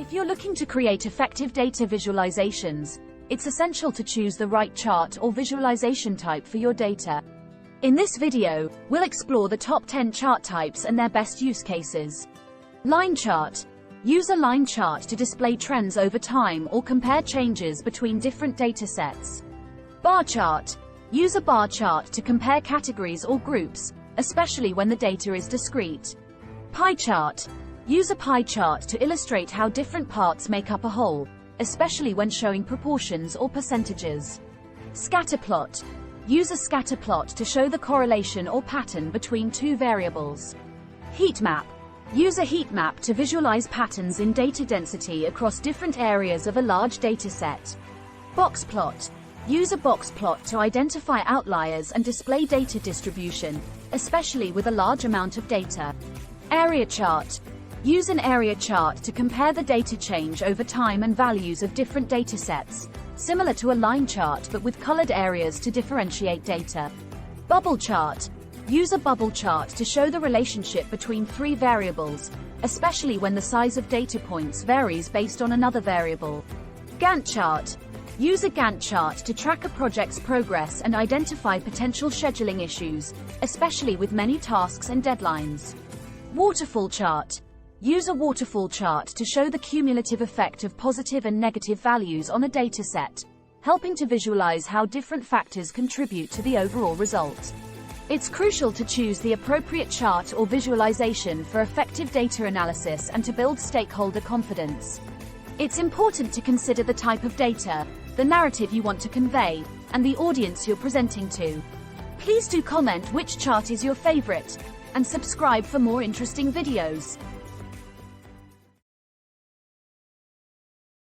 If you're looking to create effective data visualizations, it's essential to choose the right chart or visualization type for your data. In this video, we'll explore the top 10 chart types and their best use cases. Line chart. Use a line chart to display trends over time or compare changes between different datasets. Bar chart. Use a bar chart to compare categories or groups, especially when the data is discrete. Pie chart. Use a pie chart to illustrate how different parts make up a whole, especially when showing proportions or percentages. Scatter plot. Use a scatter plot to show the correlation or pattern between two variables. Heat map. Use a heat map to visualize patterns in data density across different areas of a large dataset. Box plot. Use a box plot to identify outliers and display data distribution, especially with a large amount of data. Area chart. Use an area chart to compare the data change over time and values of different datasets, similar to a line chart but with colored areas to differentiate data. Bubble chart. Use a bubble chart to show the relationship between three variables, especially when the size of data points varies based on another variable. Gantt chart. Use a Gantt chart to track a project's progress and identify potential scheduling issues, especially with many tasks and deadlines. Waterfall chart. Use a waterfall chart to show the cumulative effect of positive and negative values on a dataset, helping to visualize how different factors contribute to the overall result. It's crucial to choose the appropriate chart or visualization for effective data analysis and to build stakeholder confidence. It's important to consider the type of data, the narrative you want to convey, and the audience you're presenting to. Please do comment which chart is your favorite, and subscribe for more interesting videos.